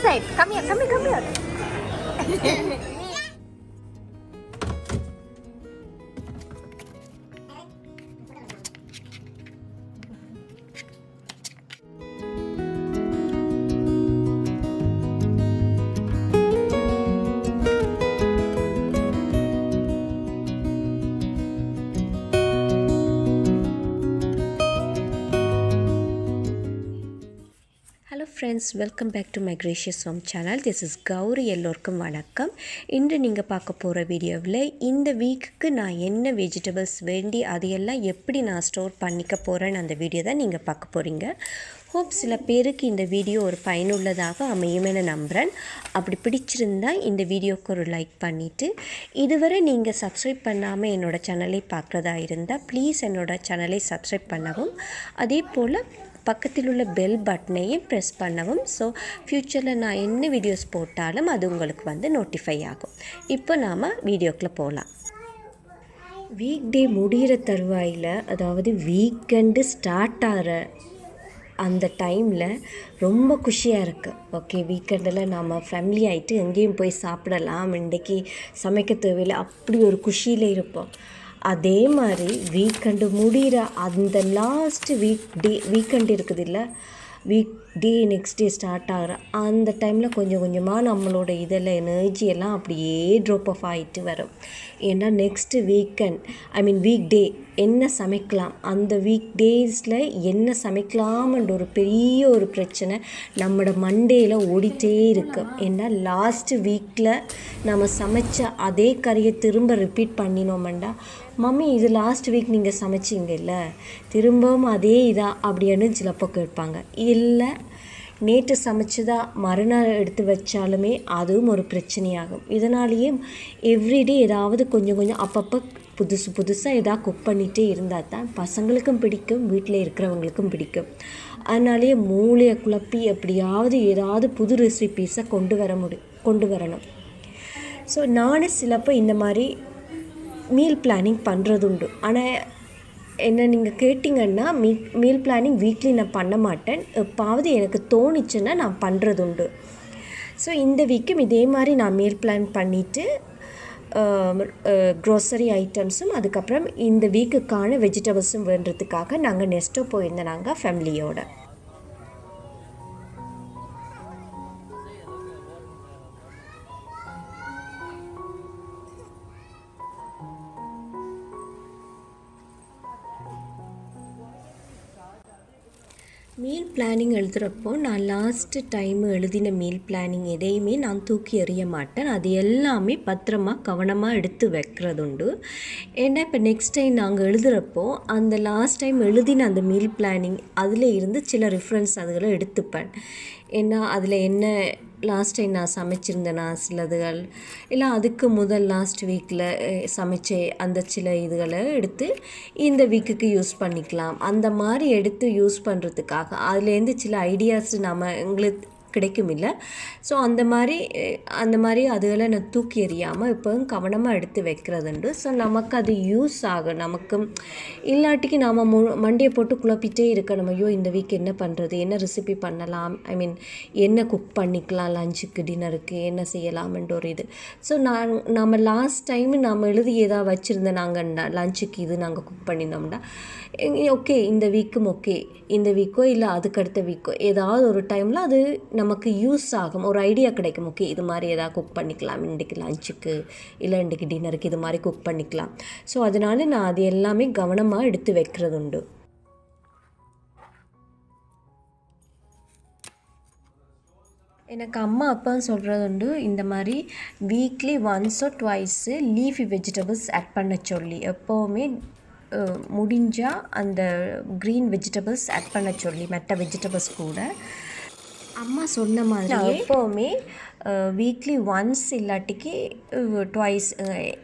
side. Come here, come here, come here. Hello friends, welcome back to my gracious home channel. This is Gowri. எல்லோருக்கும் வணக்கம். இன்று நீங்கள் பார்க்க போகிற வீடியோவில் இந்த வீக்குக்கு நான் என்ன வெஜிடபிள்ஸ் வேண்டி அதையெல்லாம் எப்படி நான் ஸ்டோர் பண்ணிக்க போகிறேன்னு அந்த வீடியோ தான் நீங்கள் பார்க்க போகிறீங்க. ஹோப் சில பேருக்கு இந்த வீடியோ ஒரு பயனுள்ளதாக அமையுமென நம்புகிறேன். அப்படி பிடிச்சிருந்தால் இந்த வீடியோவுக்கு ஒரு லைக் பண்ணிவிட்டு, இதுவரை நீங்கள் சப்ஸ்கிரைப் பண்ணாமல் என்னோடய சேனலை பார்க்குறதா இருந்தால் ப்ளீஸ் என்னோடய சேனலை சப்ஸ்கிரைப் பண்ணவும், அதே போல் பக்கத்தில் உள்ள பெல் பட்டனையும் ப்ரெஸ் பண்ணவும். ஸோ ஃப்யூச்சரில் நான் என்ன வீடியோஸ் போட்டாலும் அது உங்களுக்கு வந்து நோட்டிஃபை ஆகும். இப்போ நாம் வீடியோக்குள்ளே போகலாம். வீக் டே முடிகிற தருவாயில், அதாவது வீக்கெண்டு ஸ்டார்ட் ஆகிற அந்த டைமில் ரொம்ப குஷியாக இருக்குது. ஓகே, வீக்கெண்டில் நாம் ஃபேமிலி ஆகிட்டு எங்கேயும் போய் சாப்பிடலாம், இன்றைக்கி சமைக்க தேவையில்லை, அப்படி ஒரு குஷியில் இருப்போம். அதே மாதிரி வீக்கெண்டு முடிகிற அந்த லாஸ்ட் வீக்கெண்டு இருக்குது இல்லை, week day next day start ஆகிற அந்த டைமில் கொஞ்சம் கொஞ்சமாக நம்மளோட இதில் எனர்ஜியெல்லாம் அப்படியே ட்ராப் ஆஃப் ஆகிட்டு வரும். ஏன்னா நெக்ஸ்ட்டு வீக் டே என்ன சமைக்கலாம், அந்த வீக் டேஸில் என்ன சமைக்கலாம்ன்ற ஒரு பெரிய ஒரு பிரச்சனை நம்மளோட மண்டேயில் ஓடிட்டே இருக்கும். ஏன்னா லாஸ்ட்டு வீக்கில் நம்ம சமைச்ச அதே கறியை திரும்ப ரிப்பீட் பண்ணினோம்டா, மம்மி இது லாஸ்ட் வீக் நீங்கள் சமைச்சிங்கல்ல, திரும்பவும் அதே இதா அப்படின்னு சிலப்போ கேட்பாங்க. இல்லை, நேற்று சமைச்சதா மறுநாள் எடுத்து வச்சாலுமே அதுவும் ஒரு பிரச்சனையாகும். இதனாலேயே எவ்ரிடே ஏதாவது கொஞ்சம் கொஞ்சம் அப்பப்போ புதுசாக எதாவது குக் பண்ணிகிட்டே இருந்தால் தான் பசங்களுக்கும் பிடிக்கும், வீட்டில் இருக்கிறவங்களுக்கும் பிடிக்கும். அதனாலேயே மூளையை குழப்பி எப்படியாவது ஏதாவது புது ரெசிபீஸை கொண்டு வரணும். ஸோ நானும் சிலப்போ இந்த மாதிரி மீல் பிளானிங் பண்ணுறதுண்டு. ஆனால் என்ன நீங்கள் கேட்டிங்கன்னா மீல் பிளானிங் வீக்லி நான் பண்ண மாட்டேன். எப்பாவது எனக்கு தோணிச்சுன்னா நான் பண்ணுறதுண்டு. ஸோ இந்த வீக்கும் இதே மாதிரி நான் மீல் பிளான் பண்ணிவிட்டு க்ரோசரி ஐட்டம்ஸும் அதுக்கப்புறம் இந்த வீக்குக்கான வெஜிடபிள்ஸும் வேண்டுறதுக்காக நாங்கள் நெஸ்ட்டோ போயிருந்தோம் நாங்கள் ஃபேமிலியோட. மீல் பிளானிங் எழுதுகிறப்போ நான் லாஸ்ட்டு டைமு எழுதின மீல் பிளானிங் எதையுமே நான் தூக்கி எறிய மாட்டேன். அது எல்லாமே பத்திரமாக கவனமாக எடுத்து வைக்கிறதுண்டு. ஏன்னா இப்போ நெக்ஸ்ட் டைம் நாங்கள் எழுதுகிறப்போ அந்த லாஸ்ட் டைம் எழுதின அந்த மீல் பிளானிங் அதில் இருந்து சில ரெஃபரன்ஸ் அதுகளை எடுத்துப்பேன். ஏன்னா அதில் என்ன லாஸ்ட் டைம் நான் சமைச்சிருந்தேனா சிலதுகள், இல்லை அதுக்கு முதல் லாஸ்ட் வீக்கில் சமைச்ச அந்த சில இதுகளை எடுத்து இந்த வீக்குக்கு யூஸ் பண்ணிக்கலாம். அந்த மாதிரி எடுத்து யூஸ் பண்ணுறதுக்காக அதுலேருந்து சில ஐடியாஸ் எங்களுக்கு கிடைக்கும் இல்லை. ஸோ அந்த மாதிரி அதுகளை நான் தூக்கி எறியாமல் இப்போவும் கவனமாக எடுத்து வைக்கிறதுண்டு. ஸோ நமக்கு அது யூஸ் ஆகும். நமக்கு இல்லாட்டிக்கு நாம் மண்டையை போட்டு குழப்பிட்டே இருக்கணும். ஐயோ இந்த வீக் என்ன பண்ணுறது, என்ன ரெசிபி பண்ணலாம், என்ன குக் பண்ணிக்கலாம், லஞ்சுக்கு டின்னருக்கு என்ன செய்யலாம்ன்ற ஒரு இது. ஸோ நம்ம லாஸ்ட் டைமு நாம் எழுதி ஏதாவது வச்சுருந்தேன், நாங்கள் லஞ்சுக்கு இது நாங்கள் குக் பண்ணியிருந்தோம்னா ஓகே, இந்த வீக்கும் ஓகே, இந்த வீக்கோ இல்லை அதுக்கடுத்த வீக்கோ ஏதாவது ஒரு டைமில் அது நமக்கு யூஸ் ஆகும், ஒரு ஐடியா கிடைக்கும். ஓகே, இது மாதிரி எதாவது குக் பண்ணிக்கலாம் இன்றைக்கி லஞ்சுக்கு, இல்லை இன்றைக்கி டின்னருக்கு இது மாதிரி குக் பண்ணிக்கலாம். ஸோ அதனால நான் அது எல்லாமே கவனமாக எடுத்து வைக்கிறது உண்டு. எனக்கு அம்மா அப்பா சொல்கிறது உண்டு, இந்த மாதிரி வீக்லி ஒன்ஸோ ட்வைஸு லீஃபி வெஜிடபிள்ஸ் ஆட் பண்ண சொல்லி, எப்போவுமே முடிஞ்சால் அந்த க்ரீன் வெஜிடபிள்ஸ் ஆட் பண்ண சொல்லி, மற்ற வெஜிடபிள்ஸ் கூட. அம்மா சொன்ன மாதிரி எப்போவுமே வீக்லி ஒன்ஸ் இல்லாட்டிக்கு ட்வைஸ்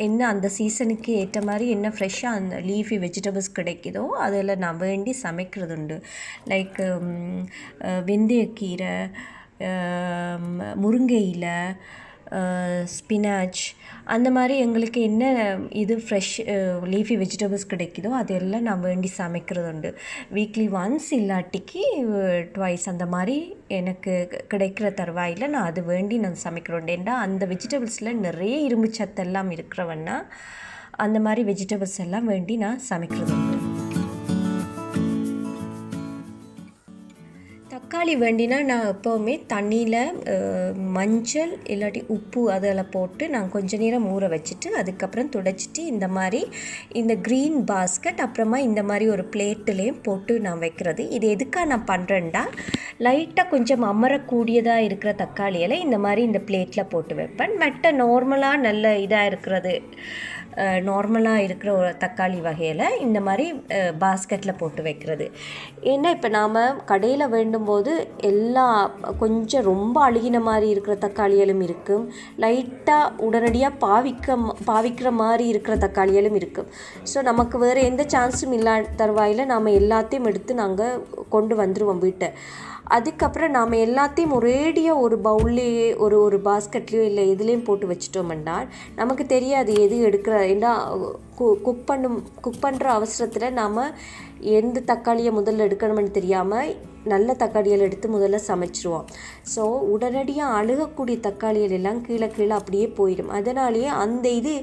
என்ன அந்த சீசனுக்கு ஏற்ற மாதிரி என்ன ஃப்ரெஷ்ஷாக அந்த லீஃபி வெஜிடபிள்ஸ் கிடைக்குதோ அதில் நான் வேண்டி சமைக்கிறது உண்டு. லைக் வெந்தயக்கீரை, முருங்கை இலை, ஸ்பினாச் அந்த மாதிரி எங்களுக்கு என்ன இது ஃப்ரெஷ் லீஃபி வெஜிடபிள்ஸ் கிடைக்குதோ அதெல்லாம் நான் வேண்டி சமைக்கிறது உண்டு. வீக்லி ஒன்ஸ் இல்லாட்டிக்கு ட்வைஸ் அந்த மாதிரி எனக்கு கிடைக்கிற தருவாயில் நான் அது வேண்டி நான் சமைக்கிறோம். ஏன்னா அந்த வெஜிடபிள்ஸில் நிறைய இரும்பு சத்தெல்லாம் இருக்கிறவன்னா அந்த மாதிரி வெஜிடபிள்ஸ் எல்லாம் வேண்டி நான் சமைக்கிறது உண்டு. தக்காளி வேண்டினா நான் எப்போவுமே தண்ணியில் மஞ்சள் இல்லாட்டி உப்பு அதில் போட்டு நான் கொஞ்ச நேரம் ஊற வச்சுட்டு அதுக்கப்புறம் துடைச்சிட்டு இந்த மாதிரி இந்த க்ரீன் பாஸ்கெட் அப்புறமா இந்த மாதிரி ஒரு பிளேட்டுலேயும் போட்டு நான் வைக்கிறது. இது எதுக்காக நான் பண்ணுறேன்டா, லைட்டாக கொஞ்சம் அமரக்கூடியதாக இருக்கிற தக்காளியெல்லாம் இந்த மாதிரி இந்த பிளேட்டில் போட்டு வைப்பேன். மற்ற நார்மலாக நல்ல இதாக இருக்கிறது நார்மலாக இருக்கிற ஒரு தக்காளி வகையில் இந்த மாதிரி பாஸ்கெட்டில் போட்டு வைக்கிறது. ஏன்னா இப்போ நாம் கடையில் வேண்டும்போது எல்லா கொஞ்சம் ரொம்ப அழுகின மாதிரி இருக்கிற தக்காளிகளும் இருக்கும், லைட்டாக உடனடியாக பாவிக்கிற மாதிரி இருக்கிற தக்காளிகளும் இருக்கும். ஸோ நமக்கு வேறு எந்த சான்ஸும் இல்லாத தருவாயில் நாம் எல்லாத்தையும் எடுத்து நாங்கள் கொண்டு வந்துடுவோம் வீட்டை. அதுக்கப்புறம் நாம் எல்லாத்தையும் ஒரேடியாக ஒரு பவுல்லையே ஒரு பாஸ்கெட்லேயோ இல்லை எதுலேயும் போட்டு வச்சிட்டோம்னா நமக்கு தெரியாது எது எடுக்கிற. ஏன்னா குக் பண்ணுற அவசரத்தில் நாம் எந்த தக்காளியை முதல்ல எடுக்கணும்னு தெரியாமல் நல்ல தக்காளிகள் எடுத்து முதல்ல சமைச்சிருவோம். ஸோ உடனடியாக அழுகக்கூடிய தக்காளிகள் எல்லாம் கீழே அப்படியே போயிடும். அதனாலேயே அந்த இது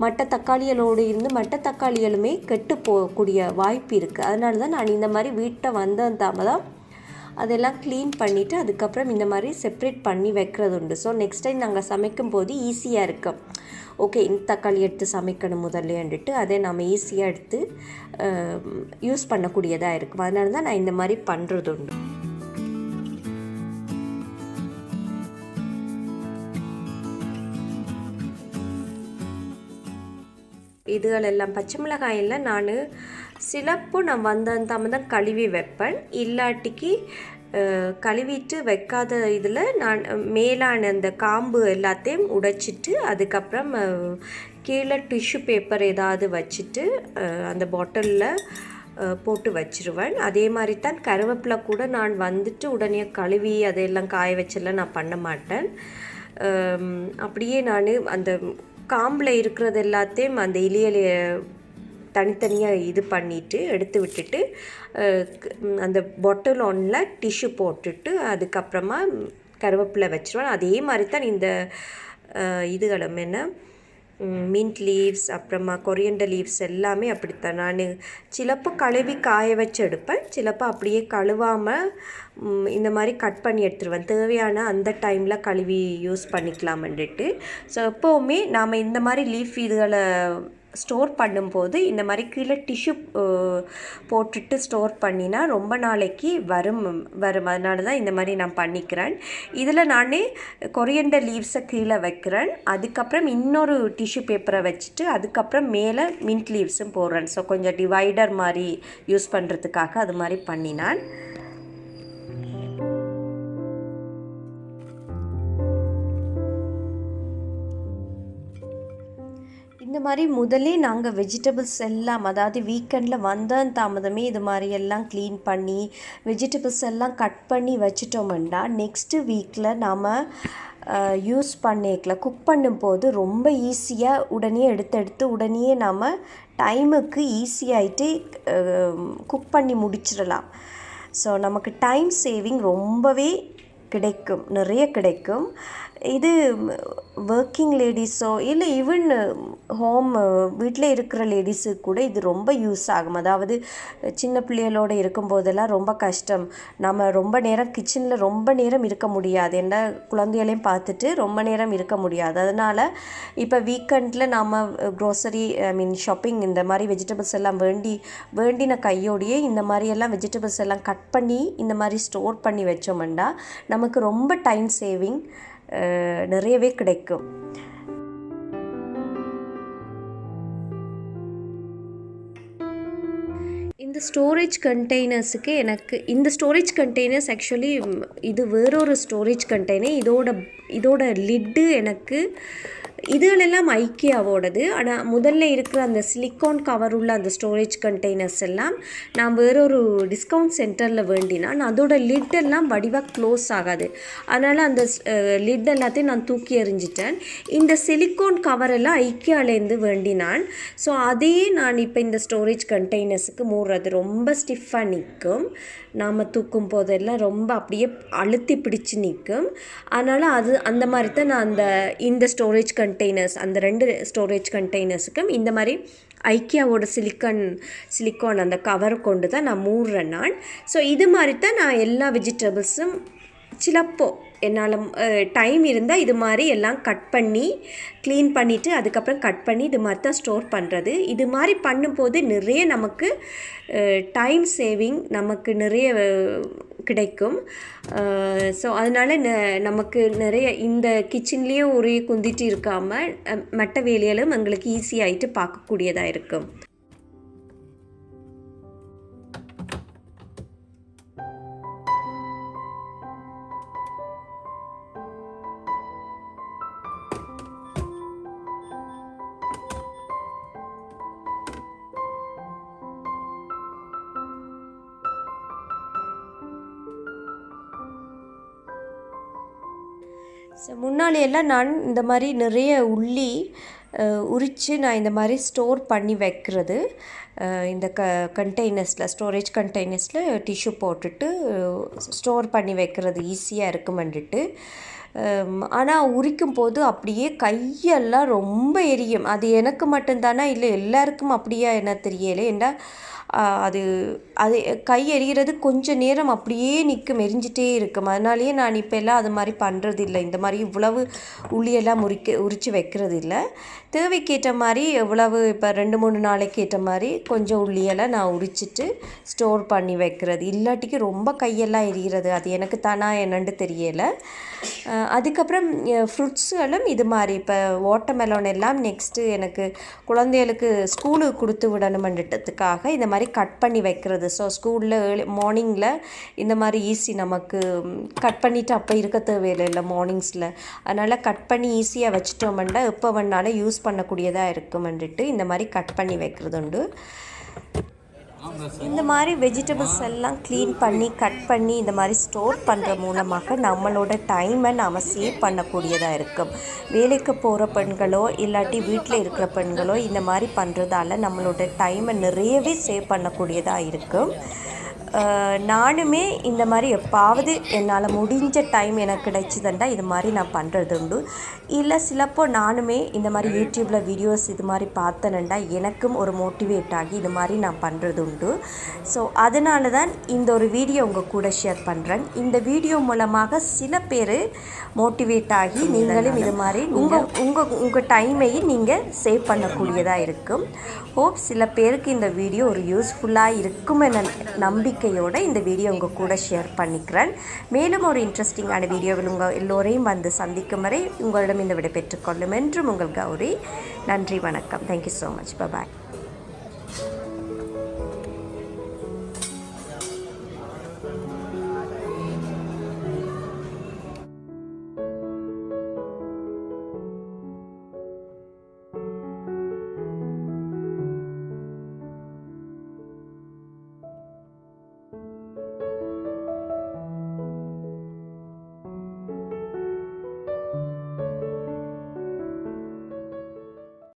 மற்ற தக்காளிகளோடு இருந்து மற்ற தக்காளிகளுமே கெட்டு போகக்கூடிய வாய்ப்பு இருக்குது. அதனால தான் நான் இந்த மாதிரி வீட்டை வந்தாமல் அதெல்லாம் க்ளீன் பண்ணிவிட்டு அதுக்கப்புறம் இந்த மாதிரி செப்ரேட் பண்ணி வைக்கிறது உண்டு. ஸோ நெக்ஸ்ட் டைம் நாங்கள் சமைக்கும் போது ஈஸியாக இருக்கும். ஓகே, இந்த தக்காளி எடுத்து சமைக்கணும் முதல்லேன்ட்டு அதை நம்ம ஈஸியாக எடுத்து யூஸ் பண்ணக்கூடியதாக இருக்கும். அதனால தான் நான் இந்த மாதிரி பண்ணுறது உண்டு. இதுகளெல்லாம் பச்சை மிளகாயெல்லாம் நான் சிலப்போ நான் வந்தாமல் தான் கழுவி வைப்பேன். இல்லாட்டிக்கு கழுவிட்டு வைக்காத இதில் நான் மேலான அந்த காம்பு எல்லாத்தையும் உடைச்சிட்டு அதுக்கப்புறம் கீழே டிஷ்யூ பேப்பர் ஏதாவது வச்சுட்டு அந்த பாட்டிலில் போட்டு வச்சிருவேன். அதே மாதிரி தான் கருவேப்பிலை கூட நான் வந்துட்டு உடனே கழுவி அதையெல்லாம் காய வச்செல்லாம் நான் பண்ண மாட்டேன். அப்படியே நான் அந்த காம்பில் இருக்கிறது எல்லாத்தையும் அந்த இலையில தனித்தனியாக இது பண்ணிவிட்டு எடுத்து விட்டுட்டு அந்த பாட்டில் ஒன்றில் டிஷ்யூ போட்டுட்டு அதுக்கப்புறமா கருவேப்பிலை வச்சுருவேன். அதே மாதிரி தான் இந்த இதுகளும் என்ன மின்ட் லீவ்ஸ் அப்புறமா கொரியண்டர் லீவ்ஸ் எல்லாமே அப்படித்தான். நான் சிலப்போ கழுவி காய வச்சு எடுப்பேன், சிலப்போ அப்படியே கழுவாமல் இந்த மாதிரி கட் பண்ணி எடுத்துருவேன். தேவையான அந்த டைமில் கழுவி யூஸ் பண்ணிக்கலாம்ன்ட்டு. ஸோ எப்போவுமே நாம் இந்த மாதிரி லீஃப் இதுகளை ஸ்டோர் பண்ணும்போது இந்த மாதிரி கீழே டிஷ்யூ போட்டுட்டு ஸ்டோர் பண்ணினா ரொம்ப நாளைக்கு வரும். அதனால தான் இந்த மாதிரி நான் பண்ணிக்கிறேன். இதில் நான் கொரியண்டர் லீவ்ஸை கீழே வைக்கிறேன், அதுக்கப்புறம் இன்னொரு டிஷ்யூ பேப்பரை வச்சுட்டு அதுக்கப்புறம் மேலே மின்ட் லீவ்ஸும் போடுறேன். ஸோ கொஞ்சம் டிவைடர் மாதிரி யூஸ் பண்ணுறதுக்காக அது மாதிரி பண்ணினான். இந்த மாதிரி முதலே நாங்கள் வெஜிடபிள்ஸ் எல்லாம், அதாவது வீக்கெண்டில் வந்த தாமதமே இது மாதிரி எல்லாம் க்ளீன் பண்ணி வெஜிடபிள்ஸ் எல்லாம் கட் பண்ணி வச்சிட்டோம்னா நெக்ஸ்ட்டு வீக்கில் நாம் யூஸ் பண்ணிக்கலாம். குக் பண்ணும்போது ரொம்ப ஈஸியாக உடனே எடுத்து உடனே நாம் டைமுக்கு ஈஸியாகிட்டு குக் பண்ணி முடிச்சிடலாம். ஸோ நமக்கு டைம் சேவிங் ரொம்பவே கிடைக்கும், நிறைய கிடைக்கும். இது ஒர்க்கிங் லேடிஸோ இல்லை ஈவன் ஹோம் வீட்டில் இருக்கிற லேடிஸுக்கு கூட இது ரொம்ப யூஸ் ஆகும். அதாவது சின்ன பிள்ளைகளோடு இருக்கும்போதெல்லாம் ரொம்ப கஷ்டம், நம்ம ரொம்ப நேரம் கிச்சனில் ரொம்ப நேரம் இருக்க முடியாது, என்ன குழந்தைகளையும் பார்த்துட்டு ரொம்ப நேரம் இருக்க முடியாது. அதனால் இப்போ வீக்கெண்டில் நம்ம க்ரோசரி ஷாப்பிங் இந்த மாதிரி வெஜிடபிள்ஸ் எல்லாம் வேண்டின கையோடையே இந்த மாதிரியெல்லாம் வெஜிடபிள்ஸ் எல்லாம் கட் பண்ணி இந்த மாதிரி ஸ்டோர் பண்ணி வச்சோம்னா நமக்கு ரொம்ப டைம் சேவிங் நிறையவே கிடைக்கும். இந்த ஸ்டோரேஜ் கண்டெய்னர்ஸுக்கு இந்த ஸ்டோரேஜ் கண்டெய்னர்ஸ் ஆக்சுவலி இது வேறொரு ஸ்டோரேஜ் கண்டெய்னர். இதோட லிட்டு எனக்கு இதுகளெல்லாம் ஐக்கியாவோடது. ஆனால் முதல்ல இருக்கிற அந்த சிலிக்கான் கவர் உள்ள அந்த ஸ்டோரேஜ் கண்டெய்னர்ஸ் எல்லாம் நான் வேறொரு டிஸ்கவுண்ட் சென்டரில் வேண்டினான். அதோட லிட் எல்லாம் வடிவாக க்ளோஸ் ஆகாது. அதனால் அந்த லிட் எல்லாத்தையும் நான் தூக்கி எறிஞ்சிட்டேன். இந்த சிலிக்கான் கவரெல்லாம் ஐக்கியாலேருந்து வேண்டினான். ஸோ அதையே நான் இப்போ இந்த ஸ்டோரேஜ் கண்டெய்னர்ஸுக்கு மூடுறது ரொம்ப ஸ்டிஃபாக நிற்கும். நாம் தூக்கும் போதெல்லாம் ரொம்ப அப்படியே அழுத்தி பிடிச்சி நிற்கும். அதனால் அந்த மாதிரி தான் நான் இந்த ஸ்டோரேஜ் கண்டெய்னர்ஸ் அந்த 2 ஸ்டோரேஜ் கண்டெய்னர்ஸுக்கும் இந்த மாதிரி ஐக்கியாவோட சிலிக்கான் அந்த கவர் கொண்டு தான் நான் மூடுறேன் நான். ஸோ இது மாதிரி தான் நான் எல்லா வெஜிடபிள்ஸும் சிலப்போ என்னால் டைம் இருந்தால் இது மாதிரி எல்லாம் கட் பண்ணி க்ளீன் பண்ணிவிட்டு அதுக்கப்புறம் கட் பண்ணி இது மாதிரி தான் ஸ்டோர் பண்ணுறது. இது மாதிரி பண்ணும்போது நிறைய நமக்கு டைம் சேவிங் நமக்கு நிறைய கிடைக்கும். ஸோ அதனால் நமக்கு நிறைய இந்த கிச்சன்லேயே ஒரே குந்திட்டு இருக்காமல் மற்ற வேலைகளும் எங்களுக்கு ஈஸியாகிட்டு பார்க்கக்கூடியதாக இருக்கும். ஸோ முன்னாடியெல்லாம் நான் இந்த மாதிரி நிறைய உள்ளி உரித்து நான் இந்த மாதிரி ஸ்டோர் பண்ணி வைக்கிறது. இந்த கண்டெய்னர்ஸில் ஸ்டோரேஜ் கண்டெய்னர்ஸில் டிஷ்யூ போட்டுட்டு ஸ்டோர் பண்ணி வைக்கிறது ஈஸியாக இருக்குமென்றுட்டு. ஆனால் உரிக்கும் போது அப்படியே கையெல்லாம் ரொம்ப எரியும். அது எனக்கு மட்டும்தானா இல்லை எல்லாருக்கும் அப்படியா என்ன தெரியலை. ஏன்னா அது கை எரிகிறது கொஞ்சம் நேரம் அப்படியே நிற்கும், எரிஞ்சிட்டே இருக்கும். அதனாலேயே நான் இப்போ எல்லாம் அது மாதிரி பண்ணுறது இல்லை. இந்த மாதிரி இவ்வளவு உள்ளியெல்லாம் உரித்து வைக்கிறது இல்லை. தேவைக்கேற்ற மாதிரி எவ்வளவு இப்போ 2-3 நாளைக்கு ஏற்ற மாதிரி கொஞ்சம் உள்ளியெல்லாம் நான் உரிச்சிட்டு ஸ்டோர் பண்ணி வைக்கிறது. இல்லாட்டிக்கு ரொம்ப கையெல்லாம் எரிகிறது. அது எனக்கு தானா என்னன்னு தெரியலை. அதுக்கப்புறம் ஃப்ரூட்ஸுகளும் இது மாதிரி இப்போ வாட்டர்மெலன் எல்லாம் நெக்ஸ்ட்டு எனக்கு குழந்தைகளுக்கு ஸ்கூலுக்கு கொடுத்து விடணுமென்றதுக்காக இந்த மாதிரி கட் பண்ணி வைக்கிறது. ஸோ ஸ்கூலில் மார்னிங்கில் இந்த மாதிரி ஈஸி நமக்கு கட் பண்ணிவிட்டு அப்போ இருக்க தேவையில்லை மார்னிங்ஸில். அதனால் கட் பண்ணி ஈஸியாக வச்சுட்டோம்னா எப்போ வேணாலும் யூஸ் பண்ணக்கூடியதாக இருக்குமென்றுட்டு இந்த மாதிரி கட் பண்ணி வைக்கிறது உண்டு. இந்த மாதிரி வெஜிடபிள்ஸ் எல்லாம் க்ளீன் பண்ணி கட் பண்ணி இந்த மாதிரி ஸ்டோர் பண்ணுற மூலமாக நம்மளோட டைமை நாம் சேவ் பண்ணக்கூடியதாக இருக்கும். வேலைக்கு போகிற பெண்களோ இல்லாட்டி வீட்டில் இருக்கிற பெண்களோ இந்த மாதிரி பண்ணுறதால நம்மளோட டைமை நிறையவே சேவ் பண்ணக்கூடியதாக இருக்கும். நானுமே இந்த மாதிரி எப்பாவது என்னால் முடிஞ்ச டைம் எனக்கு கிடைச்சிதுண்டா இது மாதிரி நான் பண்ணுறது உண்டு. இல்லை சிலப்போ நானுமே இந்த மாதிரி யூடியூப்பில் வீடியோஸ் இது மாதிரி பார்த்தேன்டா எனக்கும் ஒரு மோட்டிவேட் ஆகி இது மாதிரி நான் பண்ணுறது உண்டு. ஸோ அதனால தான் இந்த ஒரு வீடியோ உங்கள் கூட ஷேர் பண்ணுறேன். இந்த வீடியோ மூலமாக சில பேர் மோட்டிவேட் ஆகி நீங்களும் இது மாதிரி உங்கள் டைமையும் நீங்கள் சேவ் பண்ணக்கூடியதாக இருக்கும். ஹோப் சில பேருக்கு இந்த வீடியோ ஒரு யூஸ்ஃபுல்லாக இருக்கும் என நம்பிக்கையோடு இந்த வீடியோ உங்கள் கூட ஷேர் பண்ணிக்கிறேன். மேலும் ஒரு இன்ட்ரெஸ்டிங்கான வீடியோவில் உங்கள் எல்லோரையும் வந்து சந்திக்கும் வரை உங்களிடம் இந்த விடை பெற்றுக்கொள்ளும் என்றும் உங்கள் கௌரி. நன்றி, வணக்கம். Thank you so much. பாய்.